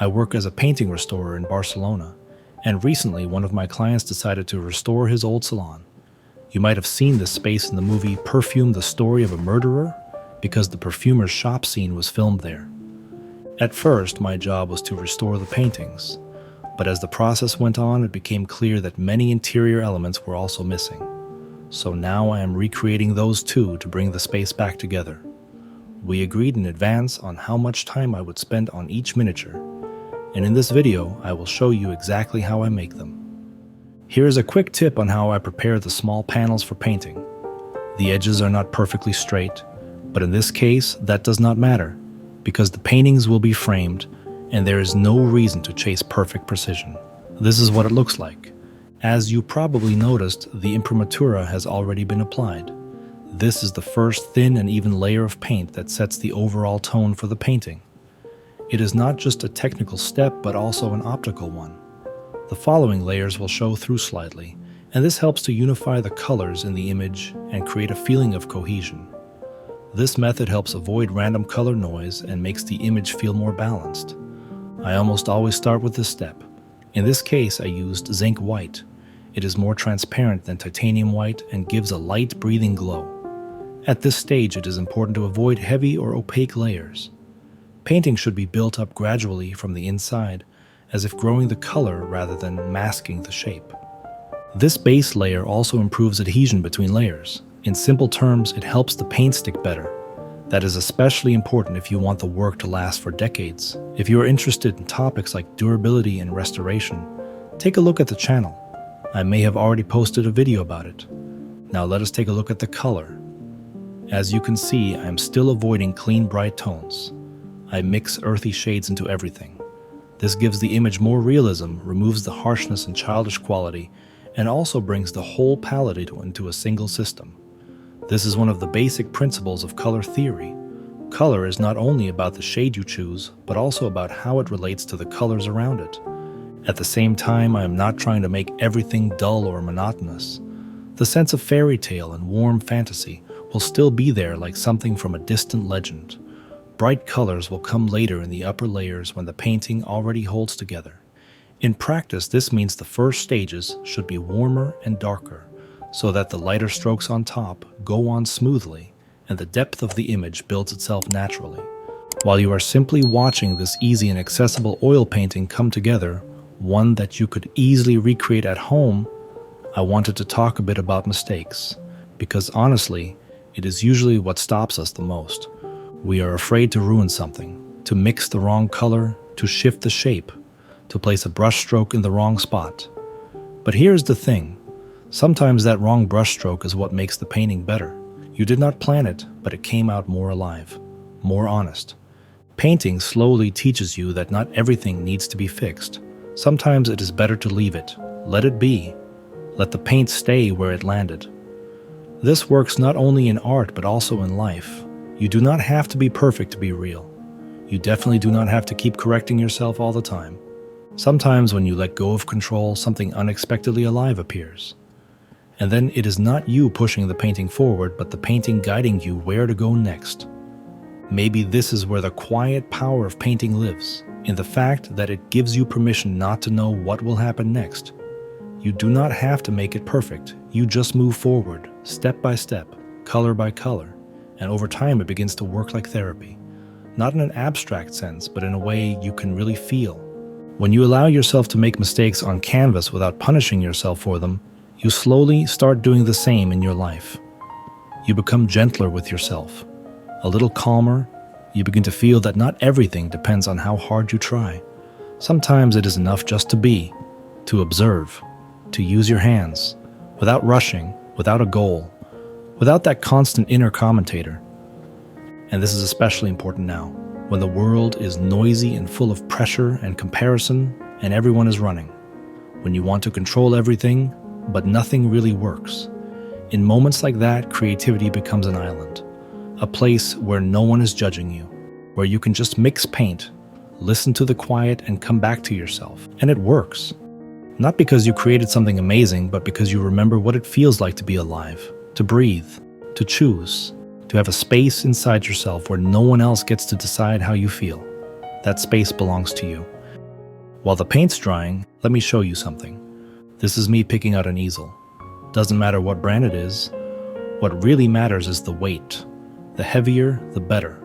I work as a painting restorer in Barcelona, and recently one of my clients decided to restore his old salon. You might have seen this space in the movie Perfume, the Story of a Murderer, because the perfumer's shop scene was filmed there. At first, my job was to restore the paintings, but as the process went on, it became clear that many interior elements were also missing. So now I am recreating those too to bring the space back together. We agreed in advance on how much time I would spend on each miniature, and in this video I will show you exactly how I make them. Here is a quick tip on how I prepare the small panels for painting. The edges are not perfectly straight, but in this case that does not matter, because the paintings will be framed and there is no reason to chase perfect precision. This is what it looks like. As you probably noticed, the imprimatura has already been applied. This is the first thin and even layer of paint that sets the overall tone for the painting. It is not just a technical step, but also an optical one. The following layers will show through slightly, and this helps to unify the colors in the image and create a feeling of cohesion. This method helps avoid random color noise and makes the image feel more balanced. I almost always start with this step. In this case, I used zinc white. It is more transparent than titanium white and gives a light, breathing glow. At this stage, it is important to avoid heavy or opaque layers. Painting should be built up gradually from the inside, as if growing the color rather than masking the shape. This base layer also improves adhesion between layers. In simple terms, it helps the paint stick better. That is especially important if you want the work to last for decades. If you are interested in topics like durability and restoration, take a look at the channel. I may have already posted a video about it. Now let us take a look at the color. As you can see, I am still avoiding clean, bright tones. I mix earthy shades into everything. This gives the image more realism, removes the harshness and childish quality, and also brings the whole palette into a single system. This is one of the basic principles of color theory. Color is not only about the shade you choose, but also about how it relates to the colors around it. At the same time, I am not trying to make everything dull or monotonous. The sense of fairy tale and warm fantasy will still be there, like something from a distant legend. Bright colors will come later in the upper layers when the painting already holds together. In practice, this means the first stages should be warmer and darker, so that the lighter strokes on top go on smoothly and the depth of the image builds itself naturally. While you are simply watching this easy and accessible oil painting come together, one that you could easily recreate at home, I wanted to talk a bit about mistakes, because honestly, it is usually what stops us the most. We are afraid to ruin something, to mix the wrong color, to shift the shape, to place a brush stroke in the wrong spot. But here's the thing. Sometimes that wrong brushstroke is what makes the painting better. You did not plan it, but it came out more alive, more honest. Painting slowly teaches you that not everything needs to be fixed. Sometimes it is better to leave it, let it be, let the paint stay where it landed. This works not only in art but also in life. You do not have to be perfect to be real. You definitely do not have to keep correcting yourself all the time. Sometimes when you let go of control, something unexpectedly alive appears. And then it is not you pushing the painting forward, but the painting guiding you where to go next. Maybe this is where the quiet power of painting lives, in the fact that it gives you permission not to know what will happen next. You do not have to make it perfect. You just move forward, step by step, color by color, and over time it begins to work like therapy. Not in an abstract sense, but in a way you can really feel. When you allow yourself to make mistakes on canvas without punishing yourself for them, you slowly start doing the same in your life. You become gentler with yourself, a little calmer. You begin to feel that not everything depends on how hard you try. Sometimes it is enough just to be, to observe, to use your hands, without rushing, without a goal, without that constant inner commentator. And this is especially important now, when the world is noisy and full of pressure and comparison, and everyone is running. When you want to control everything, but nothing really works. In moments like that, creativity becomes an island, a place where no one is judging you, where you can just mix paint, listen to the quiet, and come back to yourself. And it works. Not because you created something amazing, but because you remember what it feels like to be alive, to breathe, to choose, to have a space inside yourself where no one else gets to decide how you feel. That space belongs to you. While the paint's drying, let me show you something. This is me picking out an easel. Doesn't matter what brand it is. What really matters is the weight. The heavier, the better.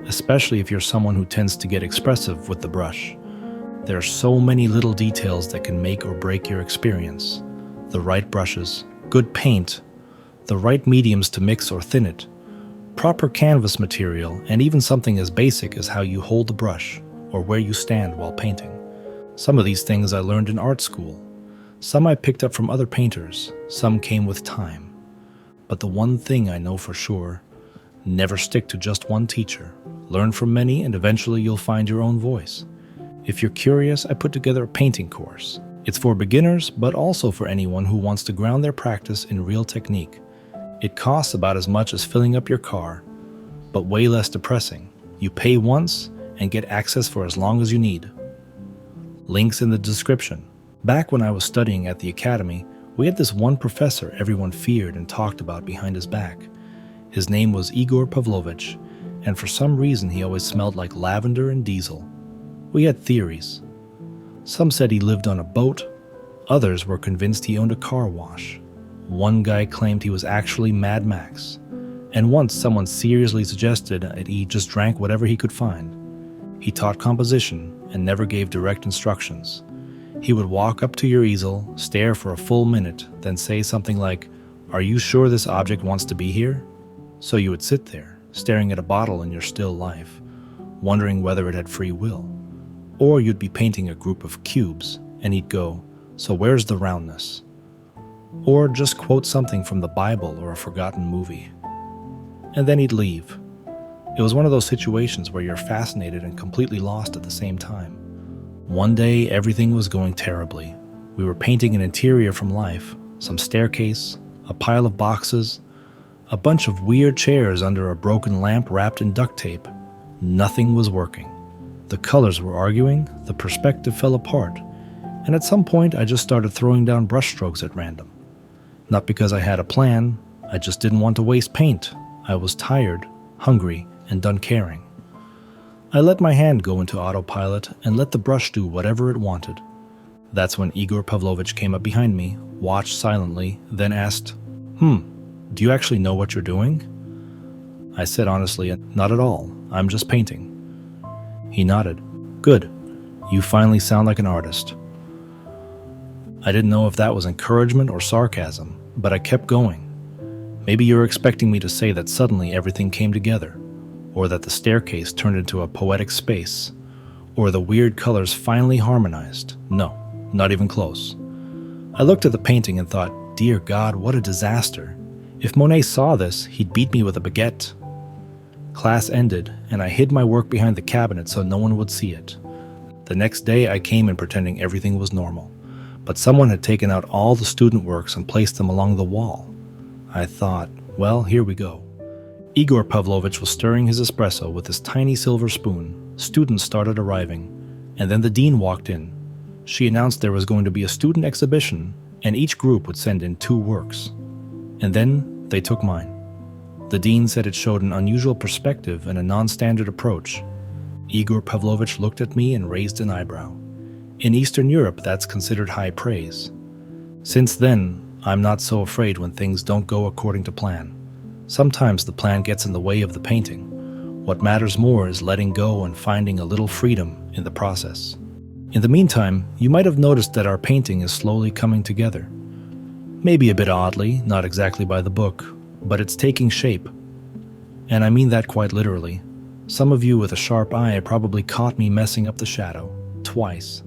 Especially if you're someone who tends to get expressive with the brush. There are so many little details that can make or break your experience. The right brushes, good paint, the right mediums to mix or thin it, proper canvas material, and even something as basic as how you hold the brush or where you stand while painting. Some of these things I learned in art school. Some I picked up from other painters, some came with time. But the one thing I know for sure, never stick to just one teacher. Learn from many and eventually you'll find your own voice. If you're curious, I put together a painting course. It's for beginners, but also for anyone who wants to ground their practice in real technique. It costs about as much as filling up your car, but way less depressing. You pay once and get access for as long as you need. Links in the description. Back when I was studying at the academy, we had this one professor everyone feared and talked about behind his back. His name was Igor Pavlovich, and for some reason he always smelled like lavender and diesel. We had theories. Some said he lived on a boat, others were convinced he owned a car wash. One guy claimed he was actually Mad Max, and once someone seriously suggested that he just drank whatever he could find. He taught composition and never gave direct instructions. He would walk up to your easel, stare for a full minute, then say something like, "Are you sure this object wants to be here?" So you would sit there, staring at a bottle in your still life, wondering whether it had free will. Or you'd be painting a group of cubes, and he'd go, "So where's the roundness?" Or just quote something from the Bible or a forgotten movie. And then he'd leave. It was one of those situations where you're fascinated and completely lost at the same time. One day, everything was going terribly. We were painting an interior from life, some staircase, a pile of boxes, a bunch of weird chairs under a broken lamp wrapped in duct tape. Nothing was working. The colors were arguing, the perspective fell apart, and at some point I just started throwing down brushstrokes at random. Not because I had a plan, I just didn't want to waste paint. I was tired, hungry, and done caring. I let my hand go into autopilot and let the brush do whatever it wanted. That's when Igor Pavlovich came up behind me, watched silently, then asked, "Do you actually know what you're doing?" I said honestly, "Not at all, I'm just painting." He nodded. "Good, you finally sound like an artist." I didn't know if that was encouragement or sarcasm, but I kept going. Maybe you're expecting me to say that suddenly everything came together, or that the staircase turned into a poetic space, or the weird colors finally harmonized. No, not even close. I looked at the painting and thought, dear God, what a disaster. If Monet saw this, he'd beat me with a baguette. Class ended, and I hid my work behind the cabinet so no one would see it. The next day I came in pretending everything was normal, but someone had taken out all the student works and placed them along the wall. I thought, well, here we go. Igor Pavlovich was stirring his espresso with his tiny silver spoon. Students started arriving, and then the dean walked in. She announced there was going to be a student exhibition, and each group would send in 2 works. And then they took mine. The dean said it showed an unusual perspective and a non-standard approach. Igor Pavlovich looked at me and raised an eyebrow. In Eastern Europe, that's considered high praise. Since then, I'm not so afraid when things don't go according to plan. Sometimes the plan gets in the way of the painting. What matters more is letting go and finding a little freedom in the process. In the meantime, you might have noticed that our painting is slowly coming together. Maybe a bit oddly, not exactly by the book, but it's taking shape. And I mean that quite literally. Some of you with a sharp eye probably caught me messing up the shadow, twice.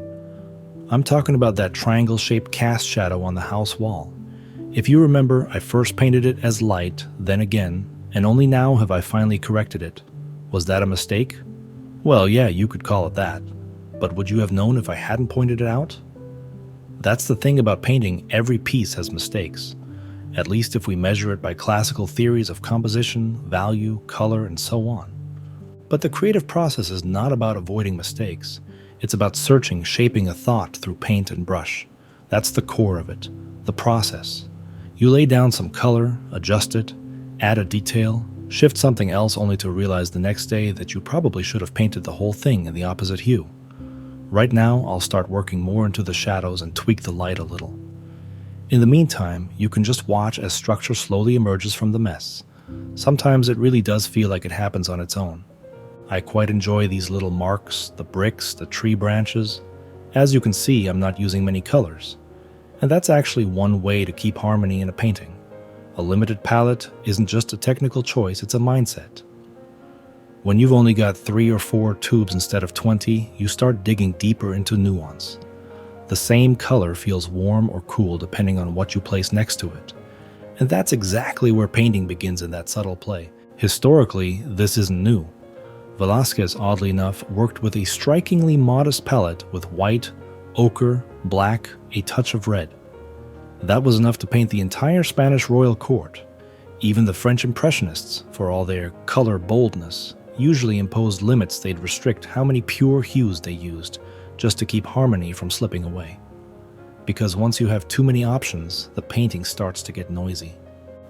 I'm talking about that triangle-shaped cast shadow on the house wall. If you remember, I first painted it as light, then again, and only now have I finally corrected it. Was that a mistake? Well, yeah, you could call it that. But would you have known if I hadn't pointed it out? That's the thing about painting, every piece has mistakes. At least if we measure it by classical theories of composition, value, color, and so on. But the creative process is not about avoiding mistakes. It's about searching, shaping a thought through paint and brush. That's the core of it, the process. You lay down some color, adjust it, add a detail, shift something else only to realize the next day that you probably should have painted the whole thing in the opposite hue. Right now, I'll start working more into the shadows and tweak the light a little. In the meantime, you can just watch as structure slowly emerges from the mess. Sometimes it really does feel like it happens on its own. I quite enjoy these little marks, the bricks, the tree branches. As you can see, I'm not using many colors. And that's actually one way to keep harmony in a painting. A limited palette isn't just a technical choice, it's a mindset. When you've only got 3 or 4 tubes instead of 20, you start digging deeper into nuance. The same color feels warm or cool depending on what you place next to it. And that's exactly where painting begins in that subtle play. Historically, this isn't new. Velázquez, oddly enough, worked with a strikingly modest palette with white, ochre, black, a touch of red. That was enough to paint the entire Spanish royal court. Even the French Impressionists, for all their color boldness, usually imposed limits they'd restrict how many pure hues they used, just to keep harmony from slipping away. Because once you have too many options, the painting starts to get noisy.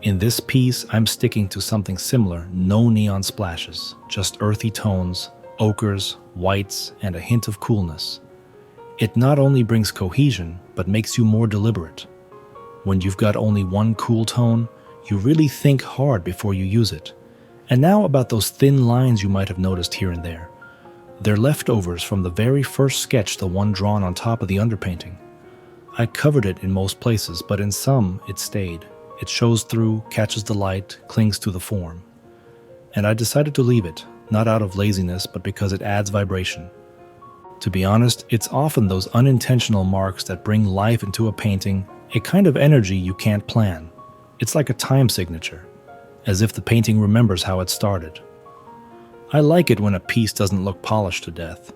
In this piece, I'm sticking to something similar, no neon splashes, just earthy tones, ochres, whites, and a hint of coolness. It not only brings cohesion, but makes you more deliberate. When you've got only one cool tone, you really think hard before you use it. And now about those thin lines you might have noticed here and there. They're leftovers from the very first sketch, the one drawn on top of the underpainting. I covered it in most places, but in some, it stayed. It shows through, catches the light, clings to the form. And I decided to leave it, not out of laziness, but because it adds vibration. To be honest, it's often those unintentional marks that bring life into a painting, a kind of energy you can't plan. It's like a time signature, as if the painting remembers how it started. I like it when a piece doesn't look polished to death.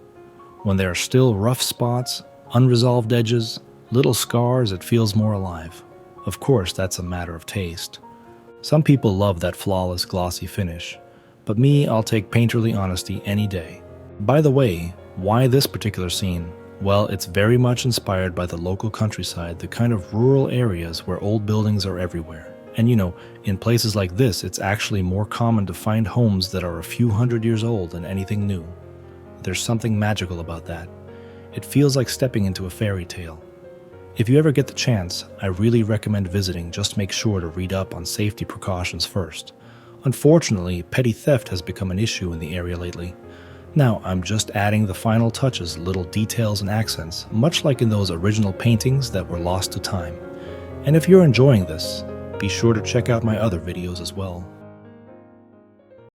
When there are still rough spots, unresolved edges, little scars, it feels more alive. Of course, that's a matter of taste. Some people love that flawless, glossy finish, but me, I'll take painterly honesty any day. By the way, why this particular scene? Well, it's very much inspired by the local countryside, the kind of rural areas where old buildings are everywhere. And in places like this, it's actually more common to find homes that are a few hundred years old than anything new. There's something magical about that. It feels like stepping into a fairy tale. If you ever get the chance, I really recommend visiting. Just make sure to read up on safety precautions first. Unfortunately, petty theft has become an issue in the area lately. Now, I'm just adding the final touches, little details and accents, much like in those original paintings that were lost to time. And if you're enjoying this, be sure to check out my other videos as well.